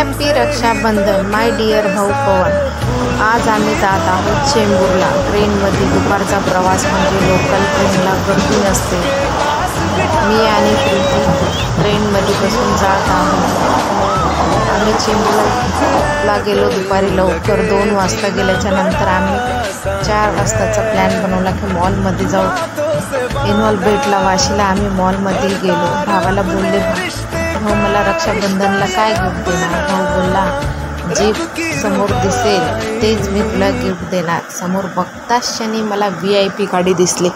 Happy Rakshabandhan my dear भाऊ पवन. आज आम्ही जात आहोत चेंबूरला. ट्रेनमध्ये दुपारचा प्रवास म्हणजे लोकल ट्रेनला गर्दी नसते. मी आणि प्रीती ट्रेनमध्ये बसून जात आहोत. आम्ही चेंबूरला गेलो दुपारी लवकर 2 वाजता. गेल्याच्या नंतर आम्ही 4 वाजताचा प्लॅन बनवला की मॉलमध्ये जाऊ. एन्युअल भेटला वाशीला. आम्ही मॉलमध्ये गेलो. भावाला बोलले, भाऊ मला रक्षाबंधनला काय गिफ्ट देणार? भाऊ बोलला, जे समोर दिसेल तेच मी तुला गिफ्ट देणार. समोर बघताच क्षणी मला VIP गाडी दिसली.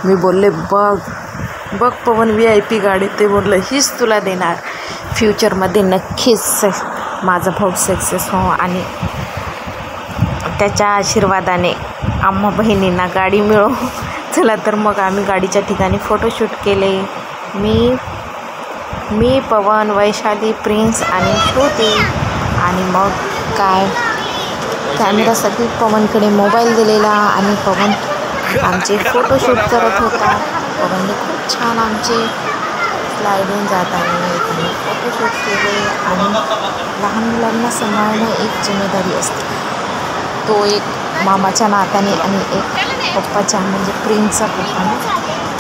मी बोलले, बघ पवन VIP गाडी. ते बोललं, हीच तुला देणार. फ्युचरमध्ये नक्कीच माझा भाऊ सक्सेस हो आणि त्याच्या आशीर्वादाने आम्हा बहिणींना गाडी मिळो. चला तर मग आम्ही गाडीच्या ठिकाणी फोटोशूट केले. मी पवन, वैशाली, प्रिन्स आणि श्रुती. आणि मग काय कॅमेरासाठी पवनकडे मोबाईल दिलेला आणि पवन आमचे फोटोशूट करत होता. पवनने खूप छान आमचे स्लायडून जाताना येताना फोटोशूट केले. आणि लहान मुलांना सांभाळणं एक जिम्मेदारी असते. तो एक मामाच्या नात्याने आणि एक पप्पाच्या म्हणजे प्रिन्सचा पप्पाने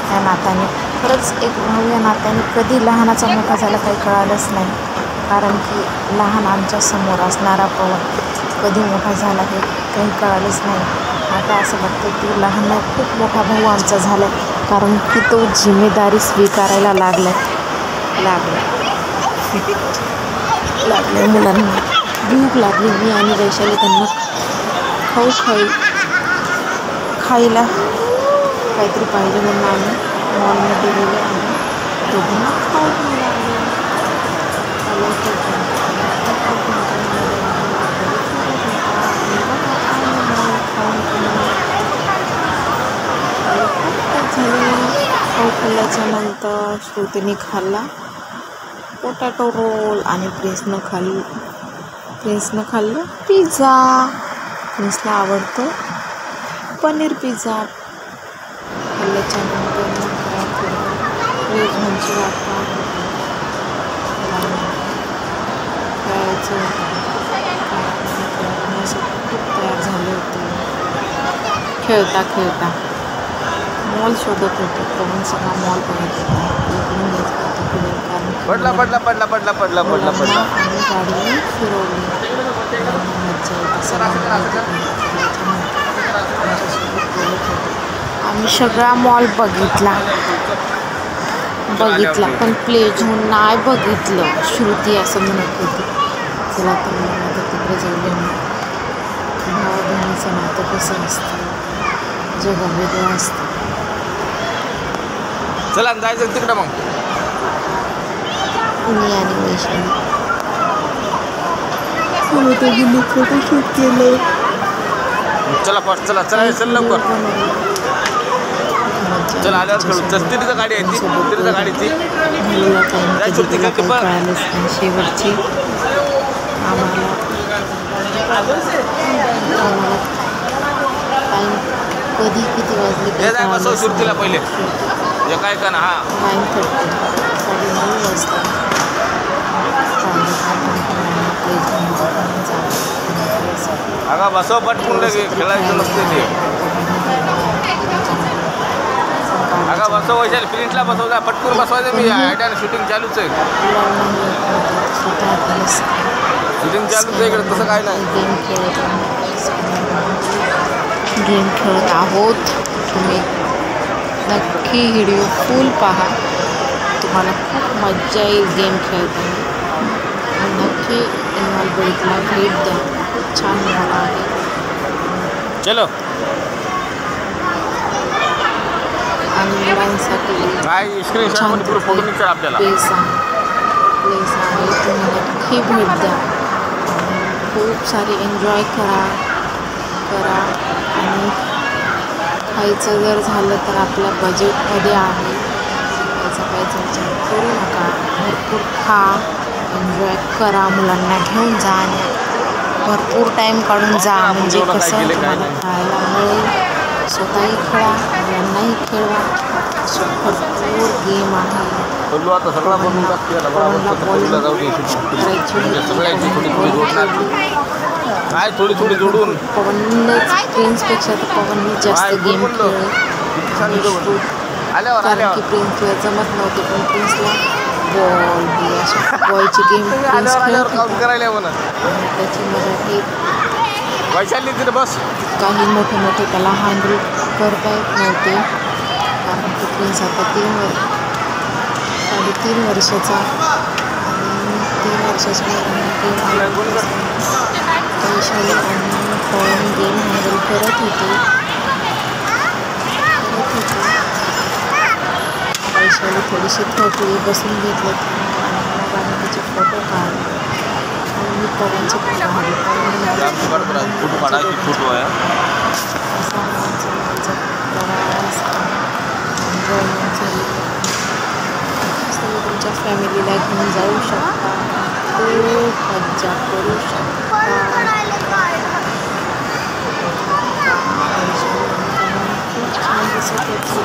त्या नात्याने, खरंच एक भाऊ या नात्याने कधी लहानाचा मोठा झाला काही कळालंच नाही. कारण की लहान आमच्या समोर असणारा पवन कधी मोठा झाला हे काही कळालंच नाही. आता असं वाटतं की लहान खूप मोठा भाऊ आमचा झाला आहे. कारण की तो जिम्मेदारी स्वीकारायला लागला. मुलांना भूक लागली. मी आणि वैशाली त्यांना खायला काहीतरी पाहिजे म्हणून आम्ही मॉलमध्ये गेलो आणि दोघांना खाऊ लागलो. खाऊ खाल्ल्याच्या नंतर श्रुतीने खाल्ला पोटॅटो रोल आणि प्रिन्सनं खाल्लं पिझ्झा. प्रिन्सला आवडतो पनीर पिझ्झा. खाल्ल्याच्या नंतर व्हेज म्हणजे खेळायचं खूप तयार झाले होते. खेळता मॉल शोधत होते. पवन सगळा मॉल बघत होता. इकडून घेत होता पडला. आणि गाडी फिरवली. आम्ही सगळा मॉल बघितला पण प्ले झोन नाही बघितलं. श्रुती असं म्हणत होती. चला तर मला आता तिकडे जाऊया. भावा बहिणीचं नातं कसं असतं, जगं वेगळं असतं. चला जायचं तिकडं. मग मी आणि वैशाली फोटोशूट केलं. चला लवकर चला आल्यावर खेळू. तिथं गाडी आहे ती शेवटची आम्हाला कधी किती वाजले सुरतीला पहिले काय का ना. 9:30 9:30 वाजता अगं बसव पटकून खेळायचं नसते ते. अगं बसव वैशाली प्रिंटला बसवता पटकून बसवायचं. मी आयडियाने शूटिंग चालूच आहे. इकडे तसं काय नाही. गेम खेळत आहोत. तुम्ही नक्की व्हिडिओ फुल पहा. तुम्हाला खूप मजा येईल गेम खेळताना. नक्की एन्युअल भेटला भेट द्या. खूप छान मॉल आहे. चलो. आणि मुलांसाठी छान प्लेस आहे. तुम्ही नक्की भेट द्या. खूप सारी एन्जॉय करा. आणि खायचं जर झालं तर आपल्या बजेटमध्ये आहे. याचा काहीच विचार करू नका. भरपूर खा, एन्जॉय करा. मुलांना घेऊन जा आणि भरपूर टाईम काढून जा. म्हणजे कसं तुम्हाला खायला मिळेल. स्वतःही खेळा, मुलांनाही खेळवा. भरपूर गेम आहे. बोललो आता सगळा बनवून टाकते बरोबर जाऊ दे सगळ्याची थोडी थोडी जोडणार काय थोडी थोडी जोडून पवननेच प्रिन्सपेक्षा तर पवनने जास्त गेम खेळले आल्यावर कारण की प्रिन्सला जमत नव्हते पण प्रिन्सला बॉल अशा बॉलची गेम आल्यावर काउंट करायला म्हणा त्याची मराठीत वैशाली तिथे बस काही मोठे मोठे त्याला हँडल करता येत नव्हते कारण की प्रिन्स आता 3.5 वर्षाचा आणि 3 वर्षाच्या वैशाली आणि पवन गेम हँडल करत होते वैशाली थोडीशी थकली बसून घेतलं आणि तिचे फोटो काढले आणि मी पवनचे फोटो काढा की फोटो आहे असा माझा प्रवास तुम्ही तुमच्या फॅमिलीला घेऊन जाऊ शकता खूप मज्जा करू शकता खूप छान दिसत होती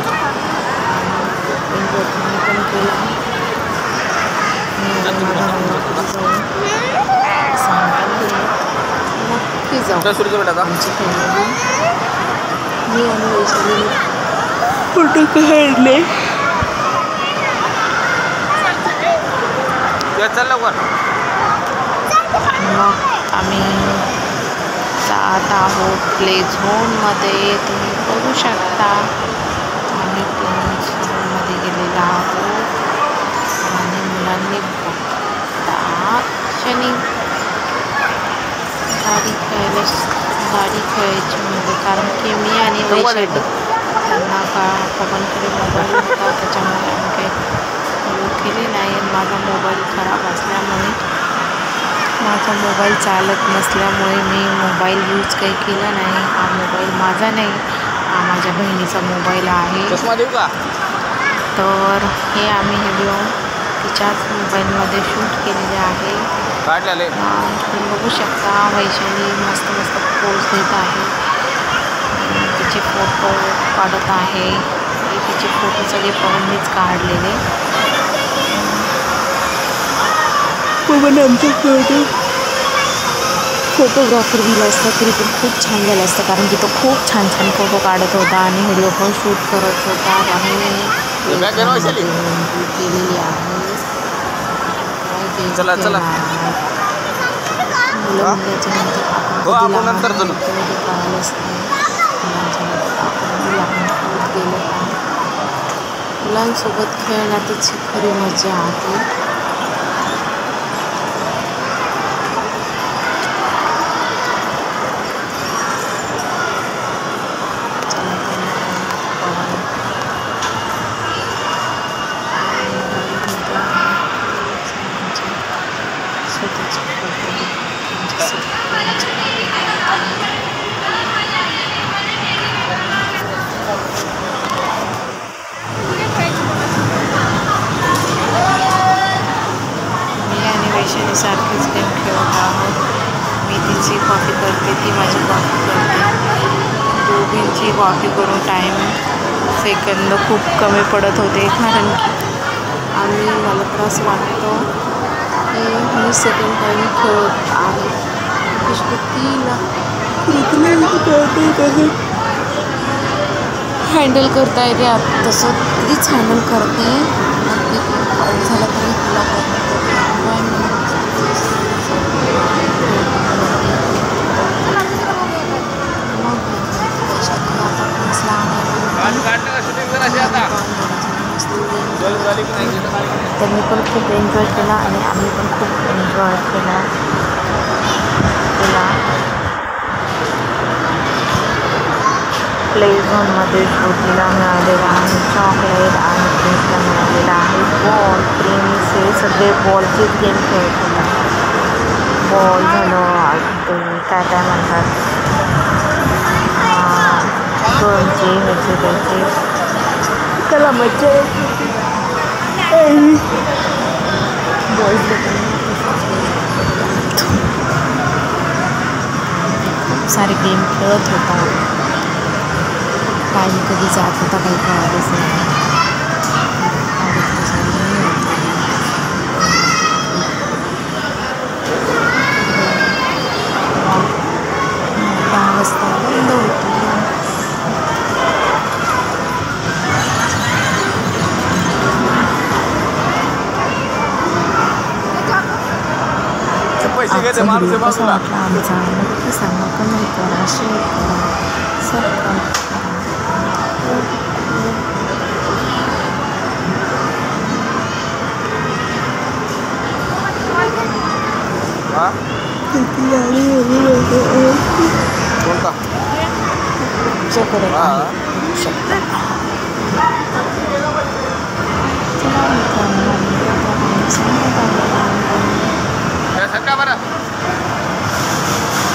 एन्जॉय पण केला नक्की जाऊ आमची फॅमिली मी आणि वैशालीने फोटो काढले मग आम्ही जात आहोत प्ले झोनमध्ये तुम्ही बघू शकता आम्ही प्ले झोनमध्ये गेलेलो आहोत आणि मुलांनी बघता शनी गाडी खेळायची म्हणजे कारण की मी आणि वैशाली त्यांना पवनकडे मोबाईल होता त्याच्यामुळे आम्ही काही केले नाही आणि माझा मोबाईल खराब असल्यामुळे माझा मोबाईल चालत नसल्यामुळे मी मोबाईल यूज काही केला नाही हा मोबाईल माझा नाही हा माझ्या बहिणीचा मोबाईल आहे तर हे आम्ही व्हिडिओ तिच्याच मोबाईलमध्ये शूट केलेले आहे तुम्ही बघू शकता वैशाली मस्त मस्त पोज देत आहे तिचे फोटो काढत आहे तिचे फोटो सगळे पवननीच काढलेले पवन आमचा फोटोग्राफर दिला असता तरी पण खूप छान झालं असतं कारण की तो खूप छान छान फोटो काढत होता आणि व्हिडिओ पण शूट करत होता आणि केलेली आहे चला चला मुलांनंतर कळालंच नाही मुलांसोबत खेळण्यातच खरी मजा आहे सारखेच गेम खेळत आहोत मी तिची कॉफी करते ती माझी कॉफी करते दोघींची कॉफी करून टाईम सेकंद खूप कमी पडत होते कारण आम्ही मला त्रास वाटतो की मी सेकंड टाईम खेळत आहे तिला हँडल करता येते तसं तीच हँडल करते झालं तरी तिला त्यांनी पण खूप एन्जॉय केला आणि आम्ही पण खूप एन्जॉय केला प्ले झोनमध्ये श्रुतीला मिळालेला आहे चॉकलेट आणि प्रिन्सला मिळालेला आहे बॉल प्रिन्स हे सगळे बॉलचेच गेम खेळत होता बॉल झालं ते काय काय म्हणतात गनचे ह्याचे त्याचे त्याला मज्जा येते बॉल्स खूप सारे गेम खेळत होता टाईम कधी जात होता काही कळालंच नाही आजचा व्हिडिओ कसा वाटला आमचा नक्की सांगा, कमेंट करा, शेअर करा, सबस्क्राईब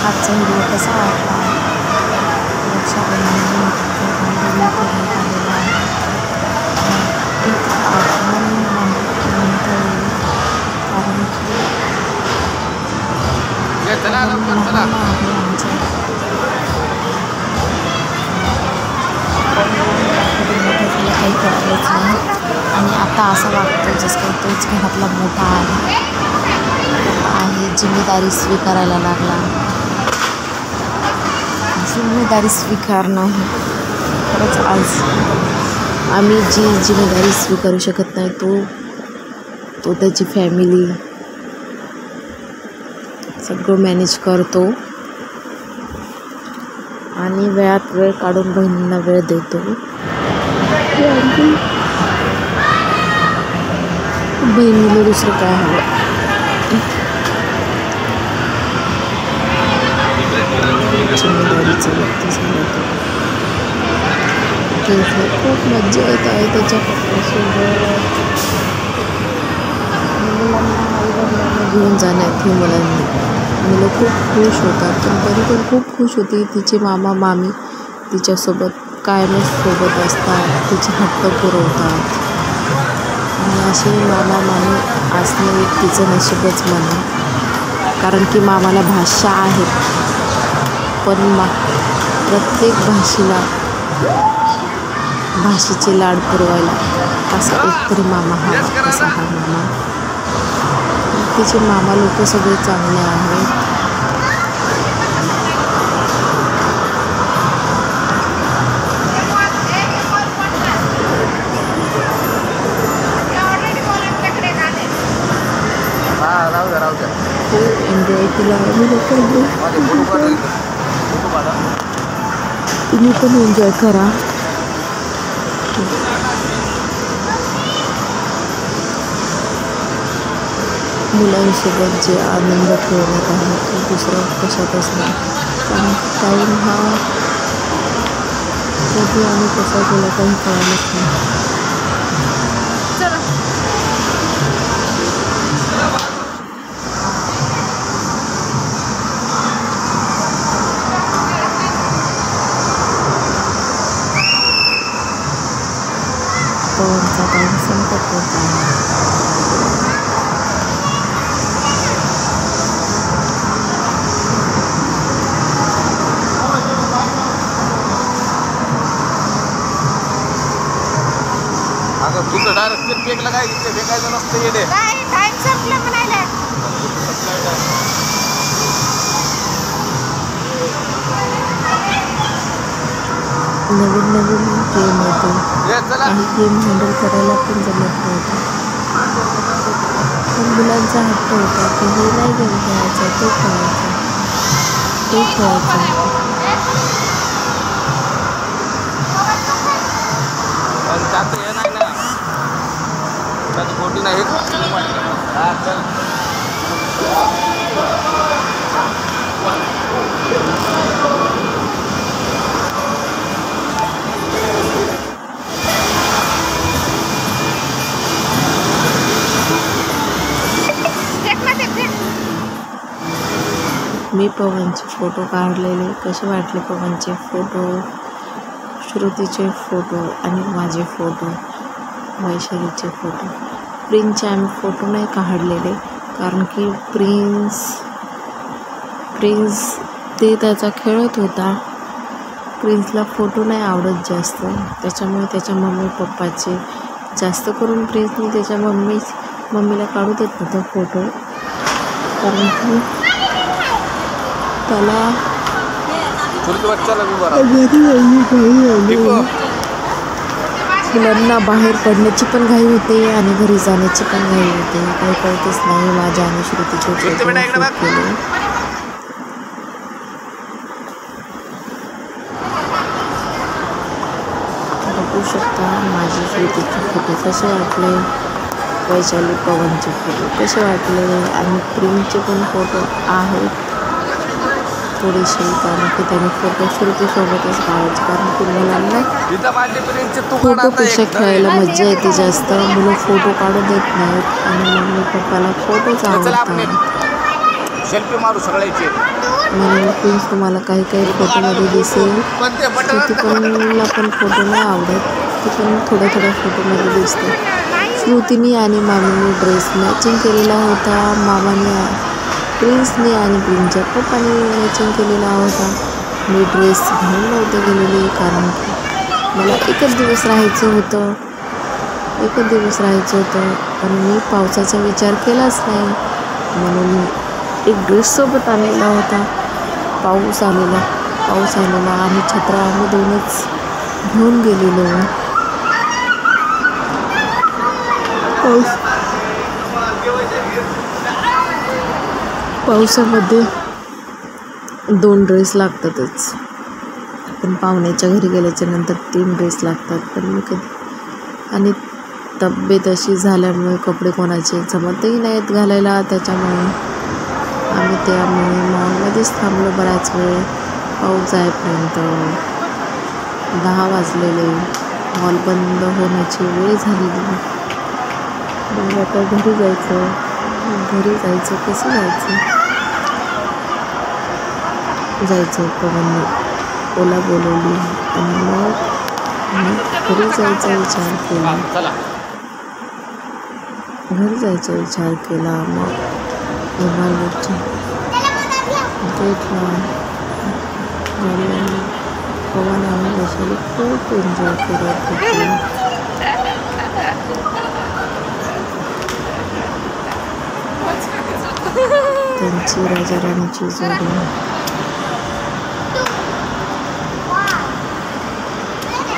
आजचा व्हिडिओ कसा वाटला काही करायच नाही आणि आता असं वाटतं जसं काही तोच घरातला मोठा आहे, जिम्मेदारी स्वीकारायला लागला. जिम्मेदारी स्वीकारणं हे खरंच आज आम्ही जी जिम्मेदारी स्वीकारू शकत नाही तो त्याची फॅमिली सगळं मॅनेज करतो आणि वेळात वेळ काढून बहिणींना वेळ देतो. बहिणीला दुसरं काय हवं. जिम्मेदारीचं व्यक्ती झाला तो खूप मज्जा येत आहे त्याच्या पप्पासोबत. मुलांना आईवडिलांना घेऊन जाण्यात ही मुलं खूप खुश होतात. पण तरी पण खूप खुश होती. तिचे मामा मामी तिच्यासोबत कायमच सोबत असतात, तिचे हट्ट पुरवतात आणि असे मामा मामी असणे तिचं नशीबच म्हणा. कारण की मामाला भाषा आहेत पण प्रत्येक भाषेचे लाड पुरवायला असा एकतरी मामा हवा. असा हा मामा. तिचे मामा लोक सगळे चांगले आहेत. खूप एन्जॉय केला आम्ही लोकांनी. तुम्ही पण एन्जॉय करा. मुलांसोबत जे आनंद ठेवण्यात आहे तो दुसरा कशातच नाही. कारण टाईम हा कधी आम्ही कसा गेला काही कळालंच नाही. पवनचा टाईम संपत होता. अगं तू तर डायरेक्ट केक लगाय फेकायचं नसतं येडे. टाइम संपला म्हणायला. नवीन गेम होते. काही गेम हँडल करायला पण जमत नव्हतं. पण मुलांचा हट्ट होता की हे नाही गेम खेळायचं, तो खेळायचा. त्याचं हे नाही ना, त्याची खोटी नाही. मी पवनचे फोटो काढलेले. कसे वाटले पवनचे फोटो, श्रुतीचे फोटो आणि माझे फोटो, वैशालीचे फोटो. प्रिन्सचे आम्ही फोटो नाही काढलेले कारण की प्रिन्स ते त्याचा खेळत होता. प्रिन्सला फोटो नाही आवडत जास्त, त्याच्यामुळे त्याच्या मम्मी पप्पाचे जास्त करून प्रिन्सने त्याच्या मम्मीला काढू देत नव्हता फोटो. कारण की त्याला मुलांना बाहेर पडण्याची पण घाई होते आणि घरी जाण्याची पण घाई होते. काही कळतच नाही. माझ्या आणि श्रुतीचे फोटो केले. बघू शकता माझे श्रुतीचे फोटो कसे वाटले, वैशाली पवनचे फोटो कसे वाटले आणि प्रिंटचे पण फोटो आहेत थोडेसे, कारण की त्याने फोटो श्रुतीसोबतच काढायचे, कारण की मुलांना फोटोपेक्षा खेळायला मजा येते जास्त. मुलं फोटो काढू देत नाहीत आणि मम्मी पप्पाला फोटोच आवडतात. म्हणून प्रिन्स तुम्हाला काही काही फोटोमध्ये दिसेल. श्रुती पण फोटो नाही आवडत, ती पण थोड्या थोड्या फोटोमध्ये दिसते. श्रुतीने आणि मामीने ड्रेस मॅचिंग केलेला होता. मामाने प्रिन्सने आणि प्रिन्सच्या पप्पाने मॅचिंग केलेला होता. मी ड्रेस घेऊन नव्हते गेलेले, कारण की मला एकच दिवस राहायचं होतं. पण मी पावसाचा विचार केलाच नाही, म्हणून एक ड्रेस सोबत आणलेला होता. पाऊस आलेला आणि छत्रा आम्ही दोनच घेऊन गेलेलो. पावसामध्ये 2 ड्रेस लागतातच, पण पाहुण्याच्या घरी गेल्याच्या नंतर 3 ड्रेस लागतात. पण मी कधी आणि तब्येत अशी झाल्यामुळे कपडे कोणाचे जमतही नाहीत घालायला, त्याच्यामुळे आम्ही मॉलमध्येच थांबलो बराच वेळ. पाऊस जाईपर्यंत 10 वाजलेले. मॉल बंद होण्याची वेळ झालेली. मग आता घरी जायचं. कसं जायचं पवनने ओला बोलवली आणि मग घरी जायचा विचार केला. मग मोबाईलवरच्या गेटला गाडी आली. पवन आणि वैशाली खूप एन्जॉय करत होते. त्यांची राजा राणीची जोडी.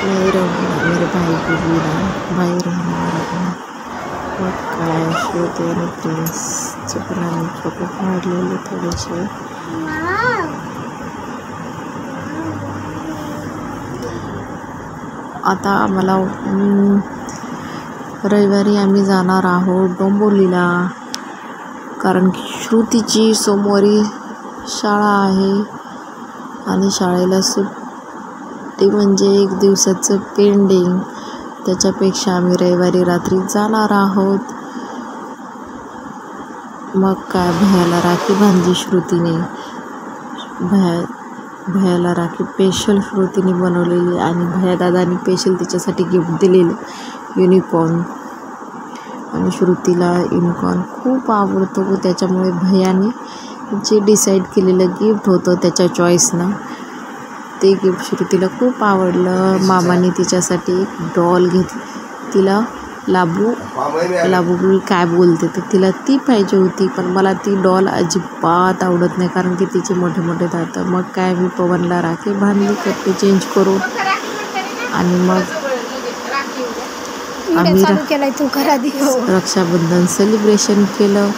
नहीं रहूँगा मेरे भाई को बिना, भाई रहना मेरा. मग काय श्रुती आणि प्रिन्सचे पण आम्ही फोटो काढलेले थोडेसे. आता आम्हाला रविवारी आम्ही जाणार आहोत डोंबिवलीला, कारण की श्रुतीची सोमवारी शाळा आहे आणि शाळेला सुट्टी म्हणजे 1 दिवसाचं पेंडिंग. त्याच्यापेक्षा आम्ही रविवारी रात्री जाणार आहोत. मग काय भैयाला राखी बांधली श्रुतीने. भैयाला राखी स्पेशल श्रुतीने बनवलेली आणि भैया दादानी स्पेशल तिच्यासाठी गिफ्ट दिलेलं युनिकॉर्न. आणि श्रुतीला युनिकॉर्न खूप आवडतो व त्याच्यामुळे भैयाने जे डिसाईड केलेलं गिफ्ट होतं त्याच्या चॉईसनं ते गिफ्ट श्रुतीला खूप आवडलं. मामाने तिच्यासाठी एक डॉल घेतली. तिला लाबू काय बोलते तर तिला ती पाहिजे होती, पण मला ती डॉल अजिबात आवडत नाही, कारण की तिचे मोठे मोठे दात. मग काय मी पवनला राखी बांधली कपडे चेंज करून आणि मग आम्ही रक्षाबंधन सेलिब्रेशन केलं.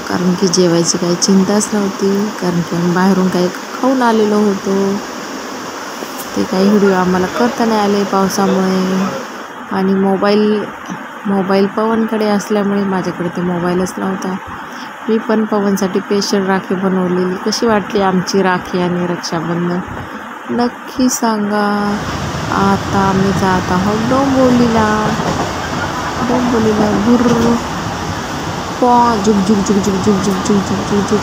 कारण की जेवायची काही चिंताच नव्हती, कारण की आम्ही बाहेरून काही खाऊन आलेलो होतो. ते काही व्हिडिओ आम्हाला करता नाही आले पावसामुळे. आणि मोबाईल पवनकडे असल्यामुळे माझ्याकडे ते मोबाईलच नव्हता. मी पण पवनसाठी स्पेशल राखी बनवलेली. कशी वाटली आमची राखी आणि रक्षाबंधन नक्की सांगा. आता आम्ही जात आहोत डोंबिवलीला. झुक झुक झुक झुक झुक झुक झुक झुक झुक झुक झुक झुक.